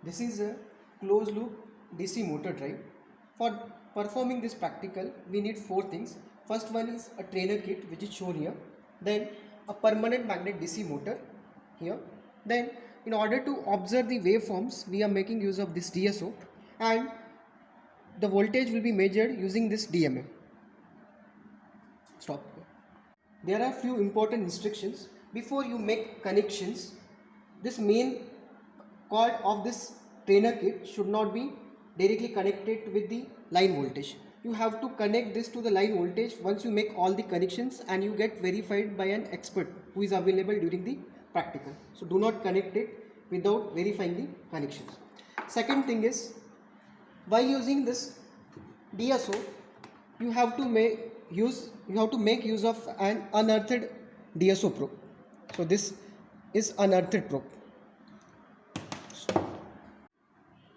This is a closed loop DC motor drive. For performing this practical, we need four things. First one is a trainer kit, which is shown here. Then a permanent magnet DC motor here. Then in order to observe the waveforms, we are making use of this DSO, and the voltage will be measured using this DMM. Stop. There are few important instructions before you make connections. This main cord of this trainer kit should not be directly connected with the line voltage. You have to connect this to the line voltage once you make all the connections and you get verified by an expert who is available during the practical. So do not connect it without verifying the connections. Second thing is, while using this DSO, you have to make use of an unearthed DSO probe. So this is unearthed probe.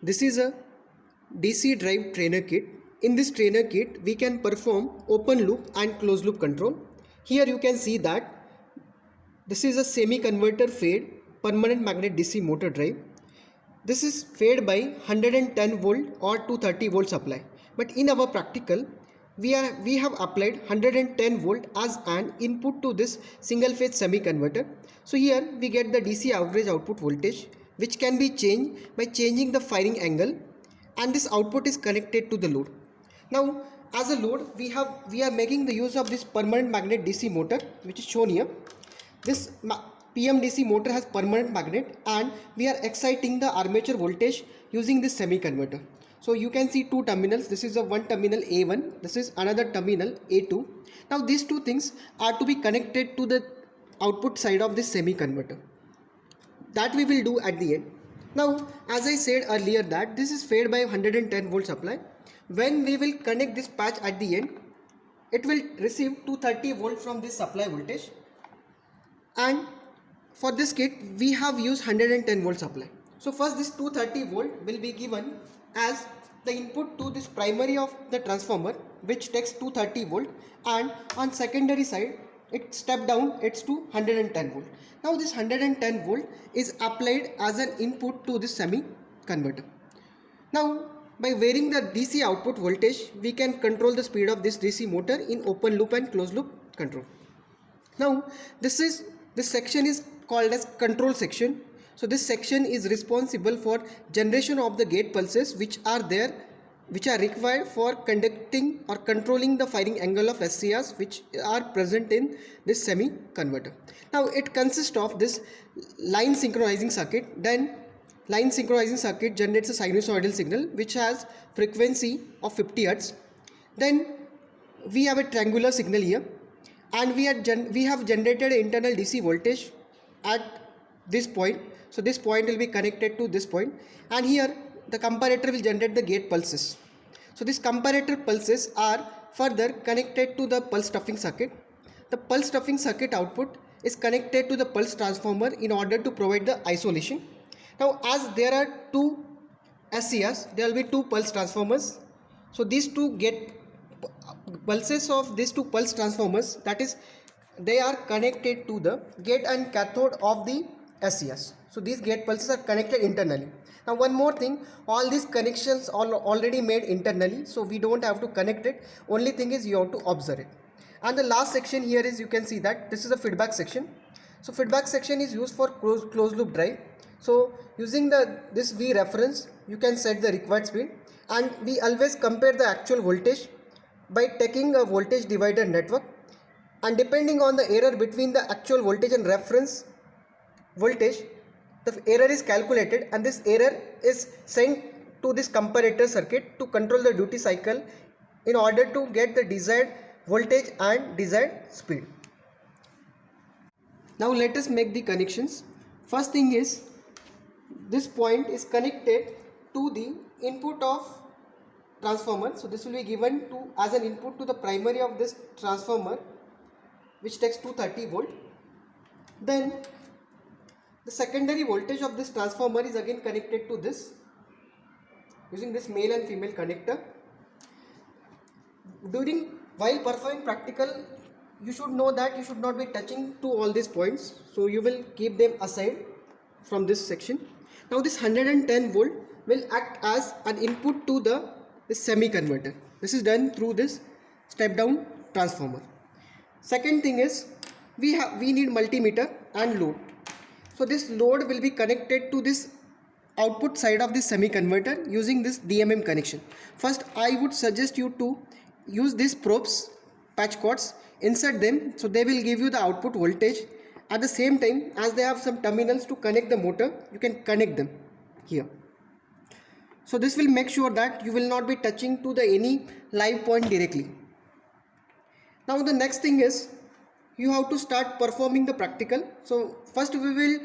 This is a DC drive trainer kit. In this trainer kit, we can perform open loop and closed loop control. Here you can see that this is a semi-converter fed permanent magnet DC motor drive. This is fed by 110 volt or 230 volt supply. But in our practical, we have applied 110 volt as an input to this single phase semi-converter. So here we get the DC average output voltage, which can be changed by changing the firing angle, and this output is connected to the load. Now as a load, we are making the use of this permanent magnet DC motor, which is shown here. This PMDC motor has permanent magnet, and we are exciting the armature voltage using this semi-converter. So you can see two terminals. This is a one terminal A1, this is another terminal A2. Now these two things are to be connected to the output side of this semi-converter. That we will do at the end. Now as I said earlier that this is fed by 110 volt supply. When we will connect this patch at the end, it will receive 230 volt from this supply voltage, and for this kit we have used 110 volt supply. So first this 230 volt will be given as the input to this primary of the transformer, which takes 230 volt, and on secondary side it step down, it's to 110 volt. Now this 110 volt is applied as an input to this semi converter. Now by varying the DC output voltage, we can control the speed of this DC motor in open loop and closed loop control. Now this section is called as control section. So this section is responsible for generation of the gate pulses which are required for conducting or controlling the firing angle of SCRs which are present in this semi converter. Now it consists of this line synchronizing circuit. Then line synchronizing circuit generates a sinusoidal signal which has frequency of 50 Hz. Then we have a triangular signal here, and we have generated an internal DC voltage at this point. So this point will be connected to this point, and here the comparator will generate the gate pulses. So these comparator pulses are further connected to the pulse stuffing circuit. The pulse stuffing circuit output is connected to the pulse transformer in order to provide the isolation. Now as there are two SCRs, there will be two pulse transformers. So these two get pulses of these two pulse transformers, that is, they are connected to the gate and cathode of the SCRs. So these gate pulses are connected internally. Now one more thing, all these connections are already made internally, so we don't have to connect it. Only thing is you have to observe it. And the last section here is, you can see that this is a feedback section. So feedback section is used for closed loop drive. So using this V reference, you can set the required speed, and we always compare the actual voltage by taking a voltage divider network, and depending on the error between the actual voltage and reference voltage, the error is calculated, and this error is sent to this comparator circuit to control the duty cycle in order to get the desired voltage and desired speed. Now let us make the connections. First thing is, this point is connected to the input of transformer. So this will be given as an input to the primary of this transformer, which takes 230 volt. Then the secondary voltage of this transformer is again connected to this using this male and female connector. While performing practical, you should know that you should not be touching to all these points, so you will keep them aside from this section. Now this 110 volt will act as an input to this semi converter. This is done through this step down transformer. Second thing is we need multimeter and load. So this load will be connected to this output side of this semi converter using this DMM connection. First I would suggest you to use these probes, patch cords, insert them, so they will give you the output voltage. At the same time, as they have some terminals to connect the motor, you can connect them here. So this will make sure that you will not be touching to the any live point directly. Now the next thing is you have to start performing the practical. So first we will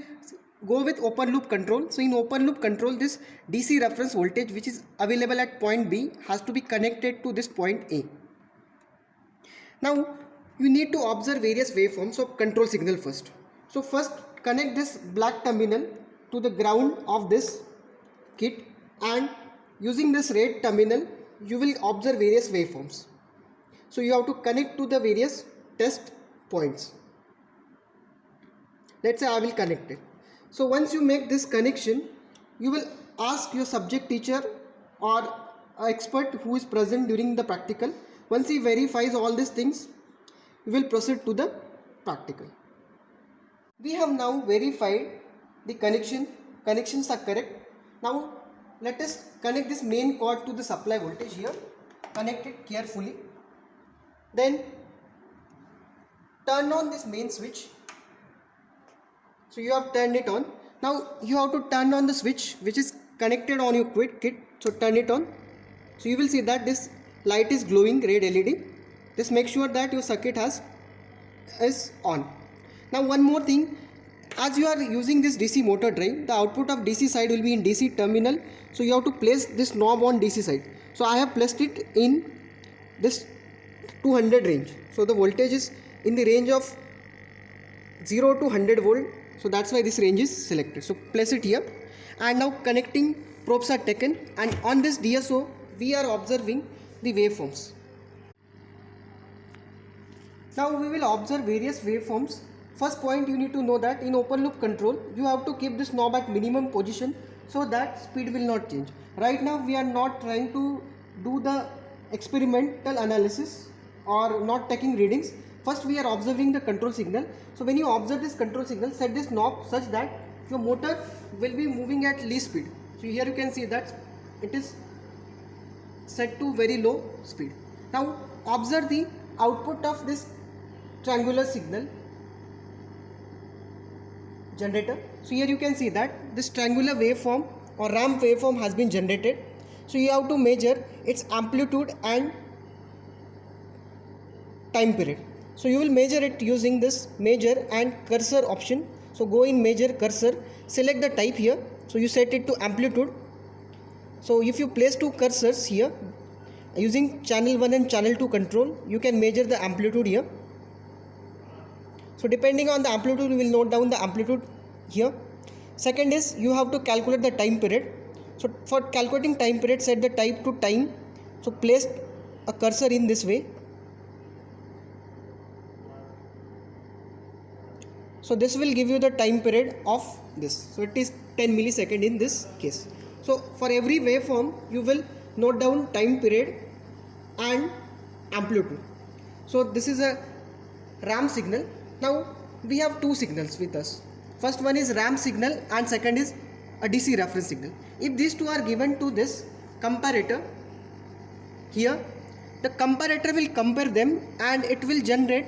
go with open loop control. So in open loop control, this DC reference voltage which is available at point B has to be connected to this point A. Now you need to observe various waveforms of control signal first. So first connect this black terminal to the ground of this kit, and using this red terminal you will observe various waveforms. So you have to connect to the various test points. Let's say I will connect it. So once you make this connection, you will ask your subject teacher or an expert who is present during the practical. Once he verifies all these things, we will proceed to the practical. We have now verified the connections are correct. Now let us connect this main cord to the supply voltage here. Connect it carefully. Then turn on this main switch. So you have turned it on. Now you have to turn on the switch which is connected on your kit. So turn it on. So you will see that this light is glowing red LED. Just make sure that your circuit is on. Now one more thing, as you are using this DC motor drive, the output of DC side will be in DC terminal. So you have to place this knob on DC side. So I have placed it in this 200 range. So the voltage is in the range of 0 to 100 volt. So that's why this range is selected. So place it here, and now connecting probes are taken, and on this DSO we are observing the waveforms. Now we will observe various waveforms. First point, you need to know that in open loop control you have to keep this knob at minimum position so that speed will not change. Right now we are not trying to do the experimental analysis or not taking readings. First we are observing the control signal. So when you observe this control signal, set this knob such that your motor will be moving at least speed. So here you can see that it is set to very low speed. Now observe the output of this triangular signal generator. So here you can see that this triangular waveform or ramp waveform has been generated. So you have to measure its amplitude and time period. So you will measure it using this measure and cursor option. So go in measure cursor, select the type here. So you set it to amplitude. So if you place two cursors here using channel 1 and channel 2 control, you can measure the amplitude here. So depending on the amplitude, you will note down the amplitude here. Second is you have to calculate the time period. So for calculating time period, set the type to time. So place a cursor in this way. So this will give you the time period of this. So it is 10 millisecond in this case. So for every waveform you will note down time period and amplitude. So this is a ramp signal. Now we have two signals with us. First one is ramp signal and second is a DC reference signal. If these two are given to this comparator here, the comparator will compare them and it will generate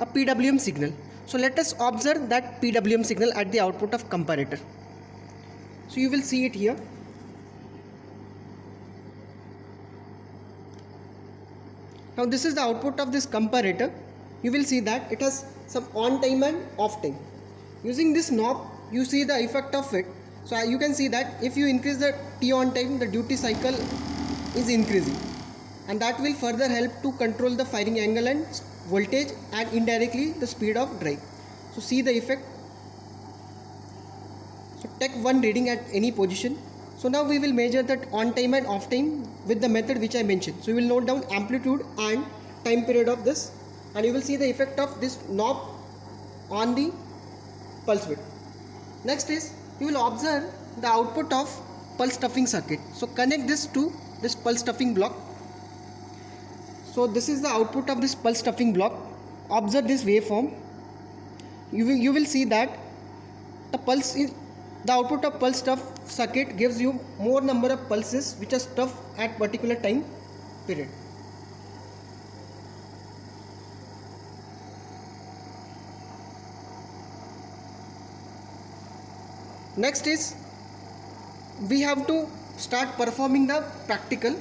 a PWM signal. So let us observe that PWM signal at the output of comparator. So you will see it here. Now this is the output of this comparator. You will see that it has some on time and off time. Using this knob, you see the effect of it. So you can see that if you increase the T on time, the duty cycle is increasing, and that will further help to control the firing angle and voltage and indirectly the speed of drive. So see the effect. So take one reading at any position. So now we will measure that on time and off time with the method which I mentioned. So we will note down amplitude and time period of this, and you will see the effect of this knob on the pulse width. Next is you will observe the output of pulse stuffing circuit. So connect this to this pulse stuffing block. So this is the output of this pulse stuffing block. Observe this waveform. You will see that the output of pulse stuff circuit gives you more number of pulses which are stuffed at particular time period. Next is we have to start performing the practical.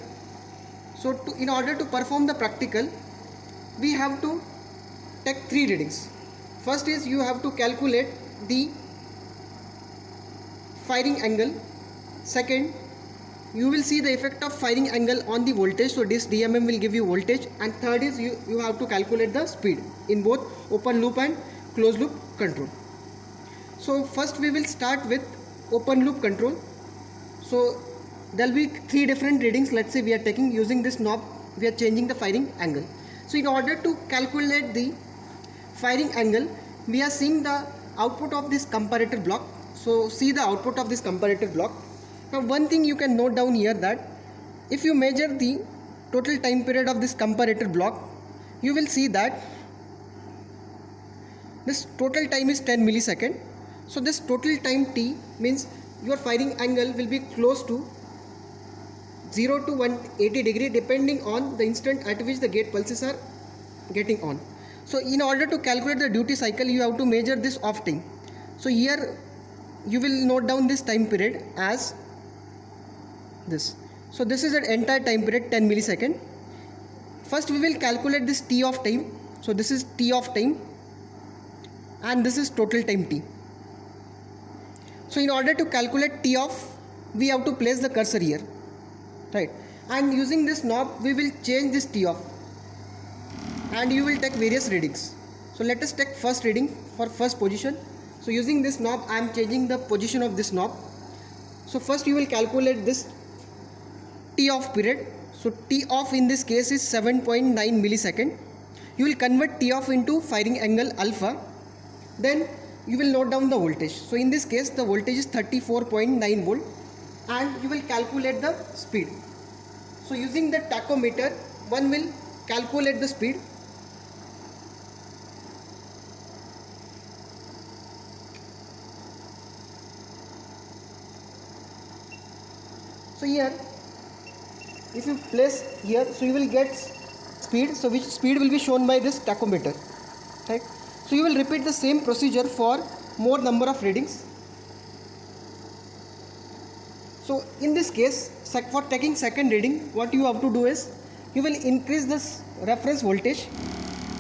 So in order to perform the practical, we have to take 3 readings. First is you have to calculate the firing angle. Second, you will see the effect of firing angle on the voltage, so this DMM will give you voltage. And third is you have to calculate the speed in both open loop and closed loop control. So first we will start with open loop control. So there will be 3 different readings. Let's say we are taking, using this knob we are changing the firing angle. So in order to calculate the firing angle, we are seeing the output of this comparator block. So see the output of this comparator block. Now one thing you can note down here, that if you measure the total time period of this comparator block, you will see that this total time is 10 millisecond. So this total time t means your firing angle will be close to 0 to 180 degree depending on the instant at which the gate pulses are getting on. So in order to calculate the duty cycle, you have to measure this off time. So here you will note down this time period as this. So this is an entire time period, 10 millisecond. First we will calculate this t of time. So this is t of time and this is total time t. So in order to calculate t off, we have to place the cursor here, right? And using this knob we will change this t off and you will take various readings. So let us take first reading for first position. So using this knob I am changing the position of this knob. So first you will calculate this t off period. So t off in this case is 7.9 millisecond. You will convert t off into firing angle alpha. Then you will note down the voltage. So in this case the voltage is 34.9 volt and you will calculate the speed. So using the tachometer one will calculate the speed. So here if you place here, so you will get speed, so which speed will be shown by this tachometer, right? So you will repeat the same procedure for more number of readings. So in this case, for taking second reading, what you have to do is you will increase this reference voltage.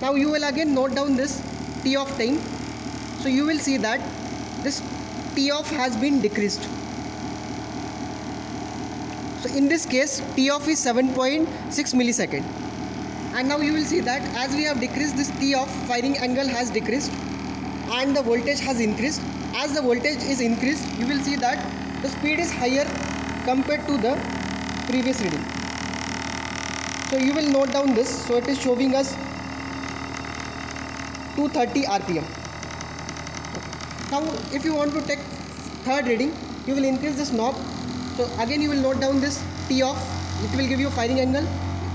Now you will again note down this t of time. So you will see that this t off has been decreased. So in this case t off is 7.6 millisecond. And now you will see that as we have decreased this t off, firing angle has decreased and the voltage has increased. As the voltage is increased, you will see that the speed is higher compared to the previous reading. So you will note down this. So it is showing us 230 rpm. Now if you want to take third reading, you will increase this knob. So again you will note down this t off. It will give you firing angle.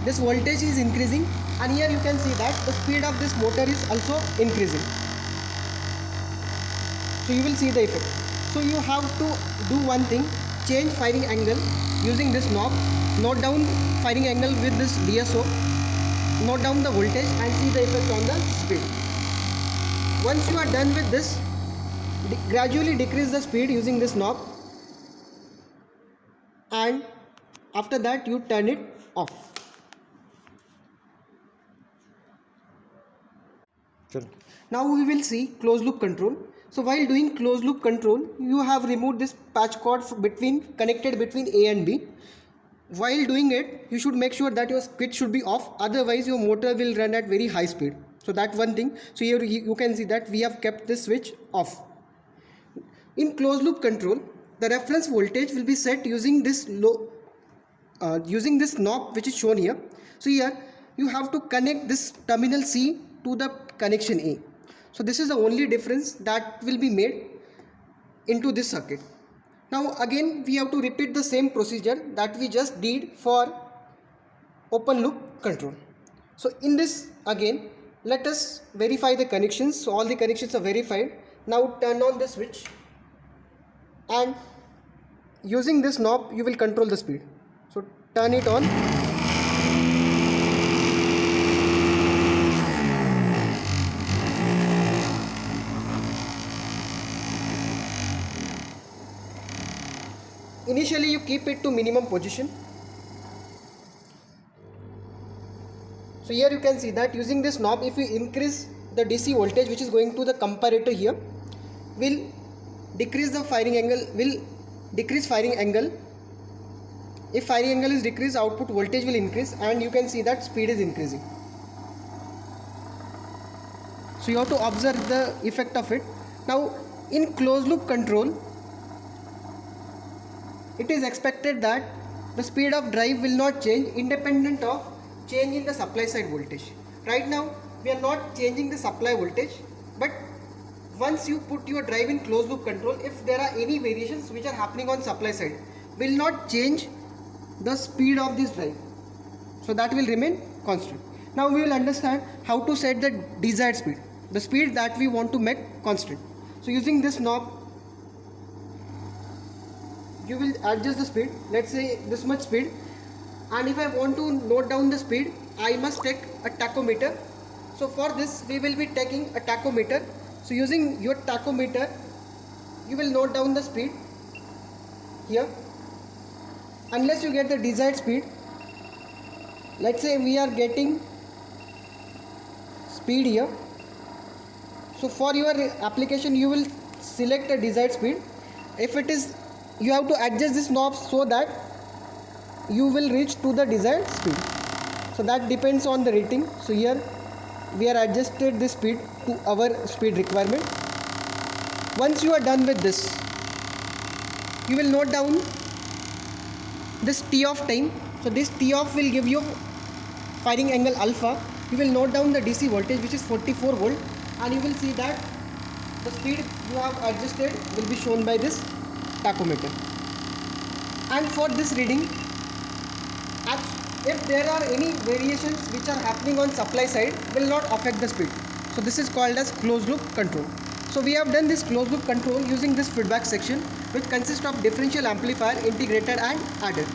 This voltage is increasing and here you can see that the speed of this motor is also increasing. So you will see the effect. So you have to do one thing, change firing angle using this knob, note down firing angle with this DSO, note down the voltage and see the effect on the speed. Once you are done with this, gradually decrease the speed using this knob and after that you turn it off. Now we will see closed loop control. So while doing closed loop control, you have removed this patch cord connected between A and B. While doing it, you should make sure that your switch should be off, otherwise your motor will run at very high speed. So that one thing. So here you can see that we have kept this switch off. In closed loop control, the reference voltage will be set using this using this knob which is shown here. So here you have to connect this terminal C to the connection A. So this is the only difference that will be made into this circuit. Now again we have to repeat the same procedure that we just did for open loop control. So in this again, let us verify the connections. So all the connections are verified. Now turn on the switch, and using this knob you will control the speed. So turn it on. Initially you keep it to minimum position. So here you can see that using this knob, if you increase the DC voltage which is going to the comparator here, will decrease the firing angle, will decrease firing angle. If firing angle is decreased, output voltage will increase, and you can see that speed is increasing. So you have to observe the effect of it. Now in closed loop control, it is expected that the speed of drive will not change independent of change in the supply side voltage. Right now we are not changing the supply voltage, but once you put your drive in closed loop control, if there are any variations which are happening on supply side, will not change the speed of this drive. So that will remain constant. Now we will understand how to set the desired speed, the speed that we want to make constant. So using this knob, you will adjust the speed, let's say this much speed, and if I want to note down the speed, I must take a tachometer. So for this we will be taking a tachometer. So using your tachometer, you will note down the speed here. Unless you get the desired speed, let's say we are getting speed here. So for your application you will select a desired speed. If it is, you have to adjust this knob so that you will reach to the desired speed. So that depends on the rating. So here we are adjusted this speed to our speed requirement. Once you are done with this, you will note down this T off time. So this T off will give you firing angle alpha. You will note down the DC voltage which is 44 volt, and you will see that the speed you have adjusted will be shown by this tachometer. And for this reading, if there are any variations which are happening on supply side, will not affect the speed. So this is called as closed loop control. So we have done this closed loop control using this feedback section, which consists of differential amplifier, integrator and adder.